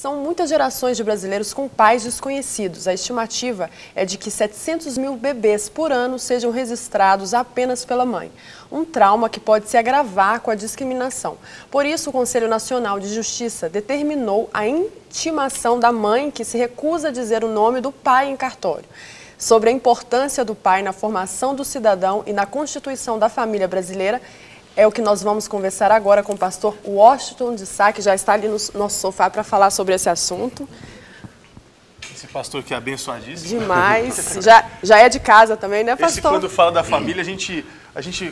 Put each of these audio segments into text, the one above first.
São muitas gerações de brasileiros com pais desconhecidos. A estimativa é de que 700 mil bebês por ano sejam registrados apenas pela mãe. Um trauma que pode se agravar com a discriminação. Por isso, o Conselho Nacional de Justiça determinou a intimação da mãe que se recusa a dizer o nome do pai em cartório. Sobre a importância do pai na formação do cidadão e na constituição da família brasileira, é o que nós vamos conversar agora com o pastor Washington de Sá, que já está ali no nosso sofá para falar sobre esse assunto. Esse pastor que é abençoadíssimo. Demais. Já é de casa também, né, pastor? Esse, quando fala da família, a gente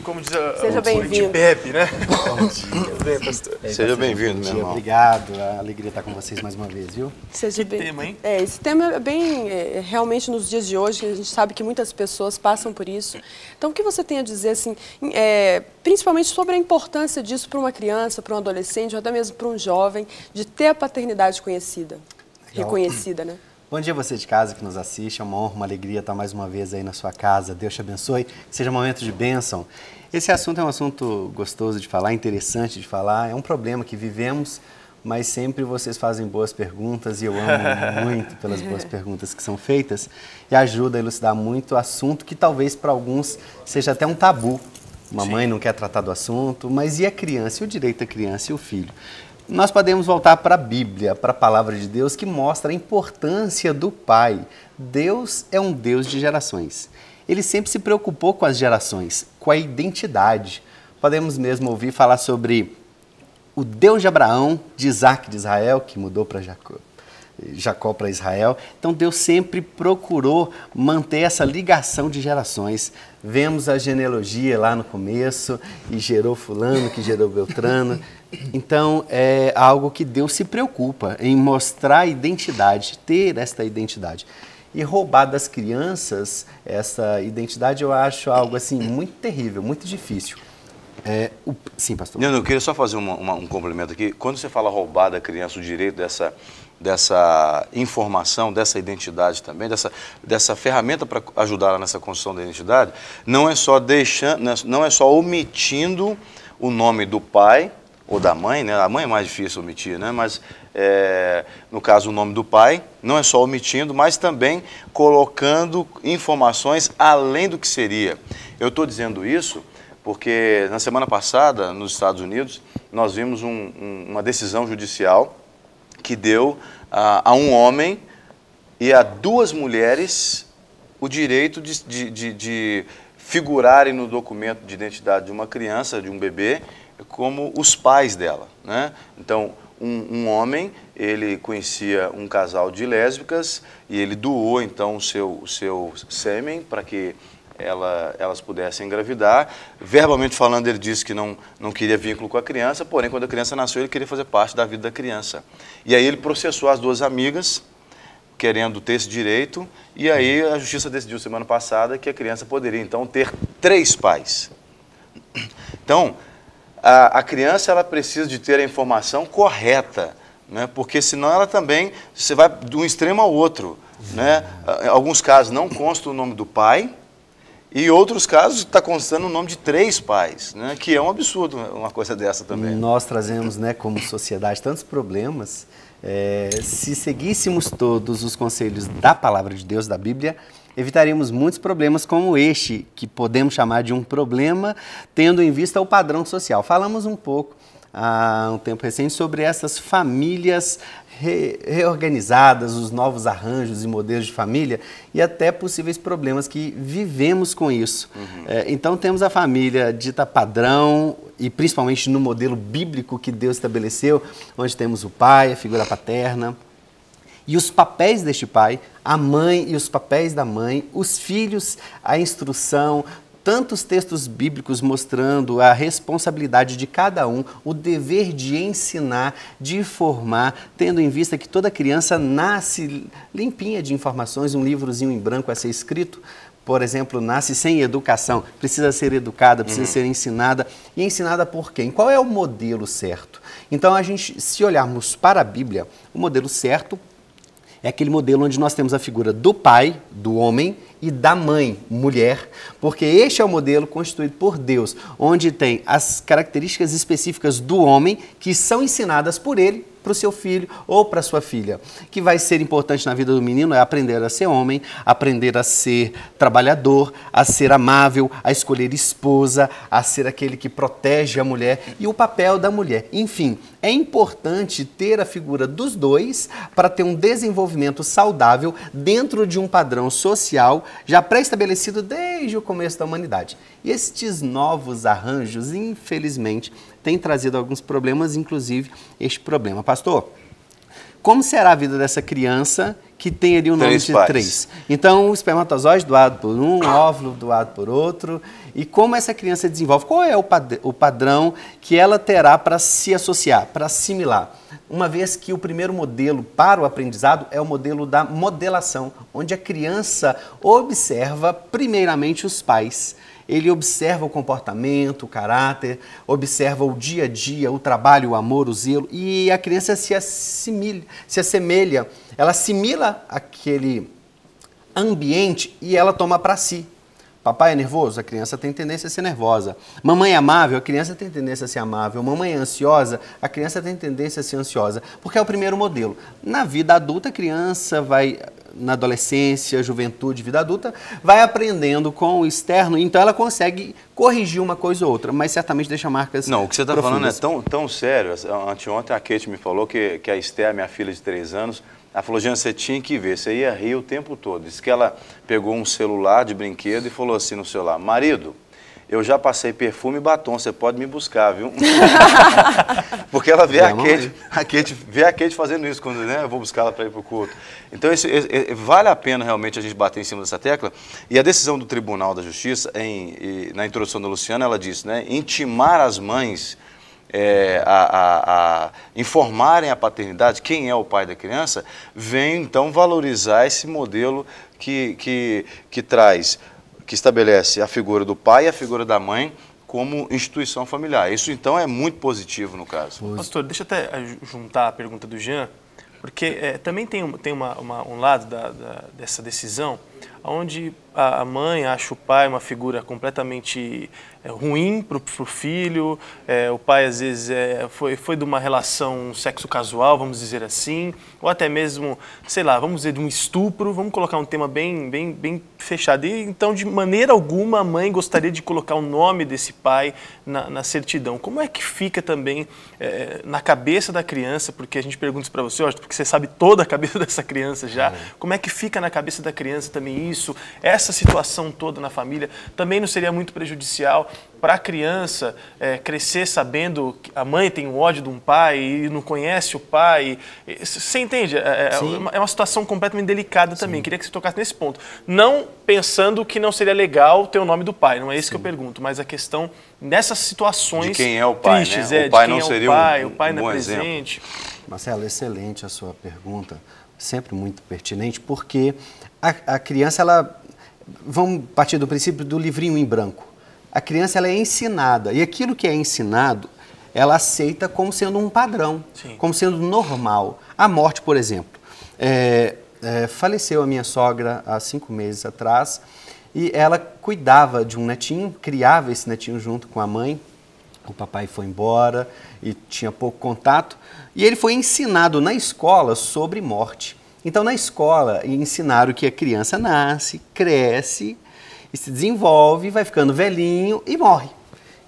como diz Seja bem-vindo. bebe, né? Bom dia. Bem, pastor. Seja bem-vindo, meu irmão. Obrigado, a alegria estar com vocês mais uma vez, viu? Que tema, hein? Esse tema é bem, realmente nos dias de hoje, a gente sabe que muitas pessoas passam por isso. Então, o que você tem a dizer, assim, principalmente sobre a importância disso para uma criança, para um adolescente, ou até mesmo para um jovem, de ter a paternidade conhecida, reconhecida, né? Bom dia você de casa que nos assiste, é uma honra, uma alegria estar mais uma vez aí na sua casa. Deus te abençoe, que seja um momento de bênção. Esse assunto é um assunto gostoso de falar, interessante de falar, é um problema que vivemos, mas sempre vocês fazem boas perguntas e eu amo muito pelas boas perguntas que são feitas e ajuda a elucidar muito o assunto que talvez para alguns seja até um tabu. Uma mãe não quer tratar do assunto, mas e a criança, e o direito da criança e o filho? Nós podemos voltar para a Bíblia, para a Palavra de Deus, que mostra a importância do Pai. Deus é um Deus de gerações. Ele sempre se preocupou com as gerações, com a identidade. Podemos mesmo ouvir falar sobre o Deus de Abraão, de Isaac, de Israel, que mudou para Jacó para Israel. Então Deus sempre procurou manter essa ligação de gerações. Vemos a genealogia lá no começo, e gerou fulano, que gerou Beltrano. Então é algo que Deus se preocupa em mostrar a identidade, ter esta identidade. E roubar das crianças essa identidade eu acho algo assim muito terrível, muito difícil. Sim, pastor. Eu queria só fazer um complemento aqui. Quando você fala roubar da criança o direito dessa informação, dessa identidade também, dessa ferramenta para ajudar ela nessa construção da identidade, não é só omitindo o nome do pai ou da mãe, né? A mãe é mais difícil omitir, né? Mas no caso o nome do pai, não é só omitindo, mas também colocando informações além do que seria. Eu estou dizendo isso porque na semana passada, nos Estados Unidos, nós vimos uma decisão judicial que deu a um homem e a duas mulheres o direito de figurarem no documento de identidade de uma criança, de um bebê, como os pais dela, né? Então, um homem, ele conhecia um casal de lésbicas e ele doou, então, o seu sêmen para que elas pudessem engravidar. Verbalmente falando, ele disse que não queria vínculo com a criança, porém, quando a criança nasceu, ele queria fazer parte da vida da criança. E aí ele processou as duas amigas, querendo ter esse direito, e aí a justiça decidiu semana passada que a criança poderia, então, ter 3 pais. Então, a criança ela precisa de ter a informação correta, né? Porque senão ela também, você vai de um extremo ao outro, né? Em alguns casos não consta o nome do pai, e em outros casos está constando o nome de 3 pais, né? Que é um absurdo uma coisa dessa também. Nós trazemos, né, como sociedade, tantos problemas. Se seguíssemos todos os conselhos da Palavra de Deus, da Bíblia, evitaríamos muitos problemas como este, que podemos chamar de um problema, tendo em vista o padrão social. Falamos um pouco há um tempo recente sobre essas famílias reorganizadas, os novos arranjos e modelos de família e até possíveis problemas que vivemos com isso. Então temos a família dita padrão e principalmente no modelo bíblico que Deus estabeleceu, onde temos o pai, a figura paterna, e os papéis deste pai, a mãe e os papéis da mãe, os filhos, a instrução, tantos textos bíblicos mostrando a responsabilidade de cada um, o dever de ensinar, de formar, tendo em vista que toda criança nasce limpinha de informações, um livrozinho em branco a ser escrito, por exemplo, nasce sem educação, precisa ser educada, precisa ser ensinada. E ensinada por quem? Qual é o modelo certo? Então, se olharmos para a Bíblia, o modelo certo é aquele modelo onde nós temos a figura do pai, do homem, e da mãe, mulher, porque este é o modelo constituído por Deus, onde tem as características específicas do homem que são ensinadas por ele para o seu filho ou para a sua filha. O que vai ser importante na vida do menino é aprender a ser homem, aprender a ser trabalhador, a ser amável, a escolher esposa, a ser aquele que protege a mulher e o papel da mulher. Enfim, é importante ter a figura dos dois para ter um desenvolvimento saudável dentro de um padrão social já pré-estabelecido desde o começo da humanidade. E estes novos arranjos, infelizmente, têm trazido alguns problemas, inclusive este problema. Pastor, como será a vida dessa criança que tem ali o nome de três? Então, o espermatozoide doado por um, o óvulo doado por outro. E como essa criança desenvolve? Qual é o padrão que ela terá para se associar, para assimilar? Uma vez que o primeiro modelo para o aprendizado é o modelo da modelação, onde a criança observa primeiramente os pais. Ele observa o comportamento, o caráter, observa o dia a dia, o trabalho, o amor, o zelo, e a criança se assemelha, ela assimila aquele ambiente e ela toma para si. Papai é nervoso? A criança tem tendência a ser nervosa. Mamãe é amável? A criança tem tendência a ser amável. Mamãe é ansiosa? A criança tem tendência a ser ansiosa. Porque é o primeiro modelo. Na vida adulta, a criança vai, na adolescência, juventude, vida adulta, vai aprendendo com o externo, então ela consegue corrigir uma coisa ou outra, mas certamente deixa marcas. Não, o que você está falando é tão sério. Anteontem a Kate me falou que a Esther, minha filha de 3 anos, ela falou, Jean, você tinha que ver, você ia rir o tempo todo. Disse que ela pegou um celular de brinquedo e falou assim no celular, marido, eu já passei perfume e batom, você pode me buscar, viu? Porque ela vê a Kate fazendo isso, quando eu vou buscar ela para ir para o culto. Então, vale a pena realmente a gente bater em cima dessa tecla. E a decisão do Tribunal da Justiça, na introdução da Luciana, ela disse, intimar as mães a informarem a paternidade, quem é o pai da criança, vem então valorizar esse modelo que estabelece a figura do pai e a figura da mãe como instituição familiar. Isso então é muito positivo no caso. Pastor, deixa eu até juntar a pergunta do Jean, porque também tem um lado dessa decisão onde a mãe acha o pai uma figura completamente ruim para o filho, o pai às vezes foi de uma relação sexo casual, vamos dizer assim, ou até mesmo, sei lá, vamos dizer de um estupro, vamos colocar um tema bem fechado. E, então, de maneira alguma, a mãe gostaria de colocar o nome desse pai na certidão. Como é que fica também na cabeça da criança, porque a gente pergunta isso para você, porque você sabe toda a cabeça dessa criança já, como é que fica na cabeça da criança também isso, essa situação toda na família, também não seria muito prejudicial para a criança crescer sabendo que a mãe tem um ódio de um pai e não conhece o pai? Você entende? É uma situação completamente delicada também. Queria que você tocasse nesse ponto. Não pensando que não seria legal ter o nome do pai, não é isso que eu pergunto, mas a questão nessas situações de quem é o pai, tristes, né? O pai não seria o pai um não é bom presente. Marcelo, excelente a sua pergunta, sempre muito pertinente, porque a criança, vamos partir do princípio do livrinho em branco. A criança ela é ensinada, e aquilo que é ensinado, ela aceita como sendo um padrão, como sendo normal. A morte, por exemplo. Faleceu a minha sogra há 5 meses atrás, e ela cuidava de um netinho, criava esse netinho junto com a mãe. O papai foi embora e tinha pouco contato, e ele foi ensinado na escola sobre morte. Então, na escola, ensinaram que a criança nasce, cresce, e se desenvolve, vai ficando velhinho e morre.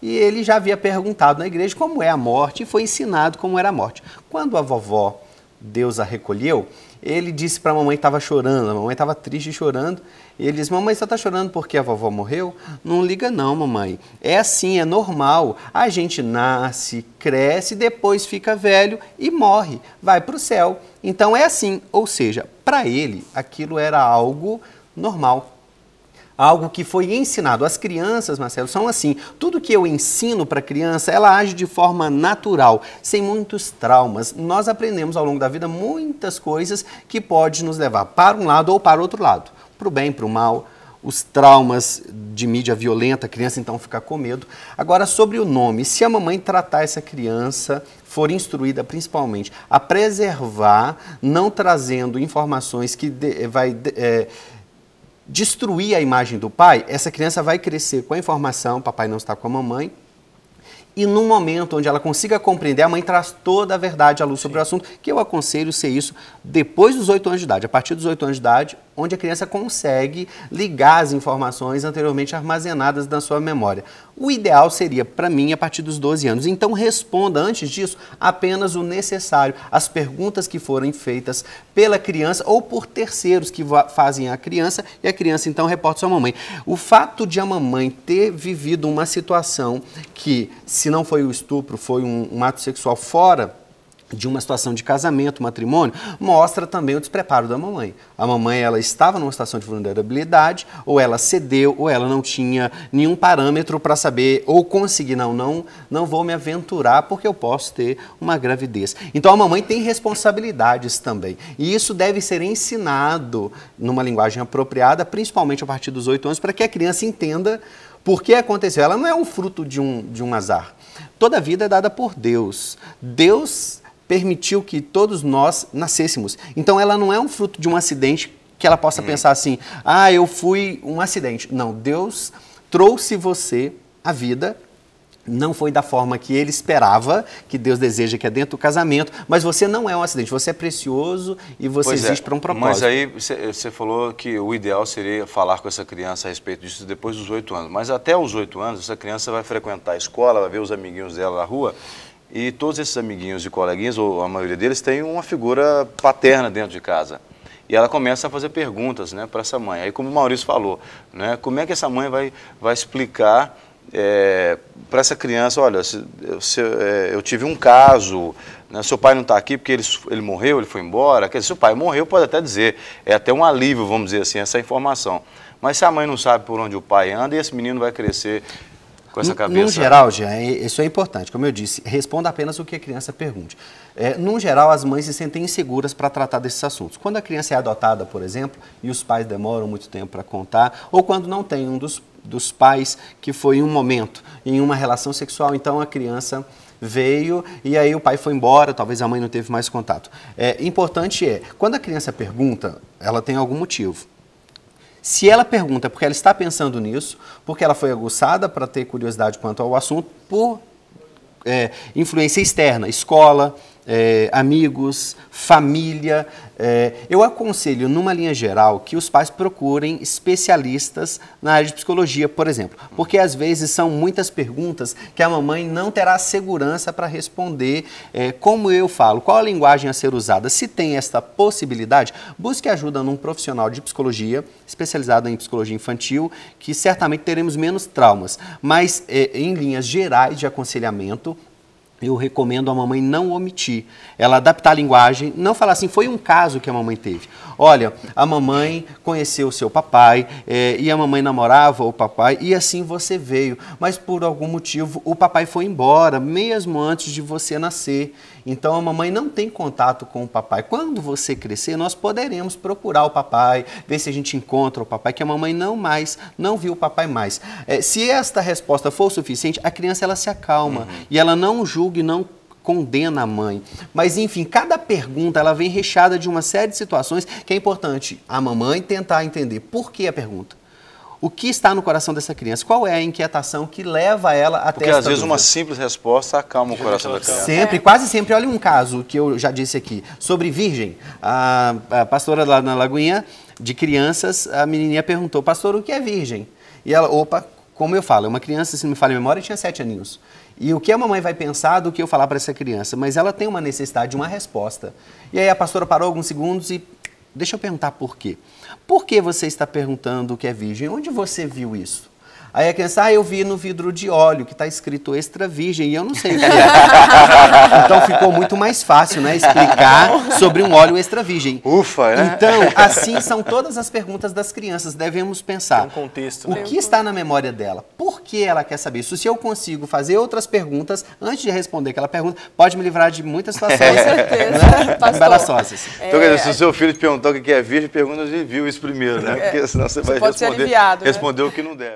E ele já havia perguntado na igreja como é a morte e foi ensinado como era a morte. Quando a vovó, Deus a recolheu, ele disse para a mamãe que estava chorando, a mamãe estava triste e chorando, e ele disse, mamãe, você está chorando porque a vovó morreu? Não liga não, mamãe. É assim, é normal. A gente nasce, cresce, depois fica velho e morre, vai para o céu. Então é assim, ou seja, para ele aquilo era algo normal. Algo que foi ensinado. As crianças, Marcelo, são assim. Tudo que eu ensino para a criança, ela age de forma natural, sem muitos traumas. Nós aprendemos ao longo da vida muitas coisas que podem nos levar para um lado ou para outro lado. Para o bem, para o mal. Os traumas de mídia violenta, a criança então fica com medo. Agora, sobre o nome, se a mamãe tratar essa criança, for instruída principalmente a preservar, não trazendo informações que destruir a imagem do pai, essa criança vai crescer com a informação, papai não está com a mamãe, e num momento onde ela consiga compreender, a mãe traz toda a verdade à luz sobre o assunto, que eu aconselho ser isso depois dos 8 anos de idade. A partir dos 8 anos de idade, onde a criança consegue ligar as informações anteriormente armazenadas na sua memória. O ideal seria, para mim, a partir dos 12 anos. Então, responda, antes disso, apenas o necessário, as perguntas que forem feitas pela criança ou por terceiros que fazem a criança, e a criança, então, reporta à sua mamãe. O fato de a mamãe ter vivido uma situação que, se não foi o estupro, foi um ato sexual fora de uma situação de casamento, matrimônio, mostra também o despreparo da mamãe. A mamãe, ela estava numa situação de vulnerabilidade, ou ela cedeu, ou ela não tinha nenhum parâmetro para saber, ou conseguir, não vou me aventurar porque eu posso ter uma gravidez. Então a mamãe tem responsabilidades também. E isso deve ser ensinado numa linguagem apropriada, principalmente a partir dos 8 anos, para que a criança entenda por que aconteceu. Ela não é um fruto de um azar. Toda vida é dada por Deus. Deus permitiu que todos nós nascêssemos. Então ela não é um fruto de um acidente que ela possa pensar assim, eu fui um acidente. Não, Deus trouxe você à vida, não foi da forma que ele esperava, que Deus deseja, que é dentro do casamento, mas você não é um acidente, você é precioso e você existe para um propósito. Mas aí você falou que o ideal seria falar com essa criança a respeito disso depois dos 8 anos. Mas até os 8 anos, essa criança vai frequentar a escola, vai ver os amiguinhos dela na rua, e todos esses amiguinhos e coleguinhas, ou a maioria deles, tem uma figura paterna dentro de casa. E ela começa a fazer perguntas, né, para essa mãe. Aí, como o Maurício falou, né, como é que essa mãe vai explicar para essa criança, olha, eu tive um caso, né, seu pai não está aqui porque ele morreu, ele foi embora. Quer dizer, se o pai morreu, pode até dizer, é até um alívio, vamos dizer assim, essa informação. Mas se a mãe não sabe por onde o pai anda, e esse menino vai crescer com essa cabeça... No geral, Jean, isso é importante. Como eu disse, responda apenas o que a criança pergunte. No geral, as mães se sentem inseguras para tratar desses assuntos. Quando a criança é adotada, por exemplo, e os pais demoram muito tempo para contar, ou quando não tem um dos pais que foi em um momento, em uma relação sexual, então a criança veio e aí o pai foi embora, talvez a mãe não teve mais contato. Importante quando a criança pergunta, ela tem algum motivo. Se ela pergunta porque ela está pensando nisso, porque ela foi aguçada para ter curiosidade quanto ao assunto, por influência externa, escola, amigos, família. Eu aconselho, numa linha geral, que os pais procurem especialistas na área de psicologia, por exemplo, porque às vezes são muitas perguntas que a mamãe não terá segurança para responder. Como eu falo, qual a linguagem a ser usada? Se tem esta possibilidade, busque ajuda num profissional de psicologia, especializado em psicologia infantil, que certamente teremos menos traumas, mas em linhas gerais de aconselhamento, eu recomendo a mamãe não omitir, ela adaptar a linguagem, não falar assim, foi um caso que a mamãe teve. Olha, a mamãe conheceu o seu papai e a mamãe namorava o papai e assim você veio, mas por algum motivo o papai foi embora, mesmo antes de você nascer. Então a mamãe não tem contato com o papai. Quando você crescer, nós poderemos procurar o papai, ver se a gente encontra o papai, que a mamãe não viu o papai mais. Se esta resposta for o suficiente, a criança ela se acalma e ela não julga e não condena a mãe. Mas, enfim, cada pergunta ela vem recheada de uma série de situações que é importante a mamãe tentar entender por que a pergunta. O que está no coração dessa criança? Qual é a inquietação que leva ela até essa dúvida? Porque, às vezes, uma simples resposta acalma o coração da criança. Sempre, quase sempre. Olha um caso que eu já disse aqui, sobre virgem. A pastora lá na Lagoinha, de crianças, a menininha perguntou, pastor, o que é virgem? E ela, como eu falo, uma criança, se não me falha a memória, tinha 7 aninhos. E o que a mamãe vai pensar do que eu falar para essa criança? Mas ela tem uma necessidade de uma resposta. E aí a pastora parou alguns segundos e... Deixa eu perguntar por quê. Por que você está perguntando o que é virgem? Onde você viu isso? Aí a criança, eu vi no vidro de óleo que está escrito extra virgem e eu não sei o que é. Então ficou muito mais fácil, né, explicar sobre um óleo extra virgem. Ufa, né? Então, assim são todas as perguntas das crianças. Devemos pensar, tem um contexto, o né? que está na memória dela? Por que ela quer saber isso? Se eu consigo fazer outras perguntas, antes de responder aquela pergunta, pode me livrar de muitas situações. Com certeza. Né? Embaraçosas. Então, quer dizer, se o seu filho te perguntar o que é virgem, pergunta se viu isso primeiro, né? Porque senão você vai pode ser aliviado, responder o que não deve.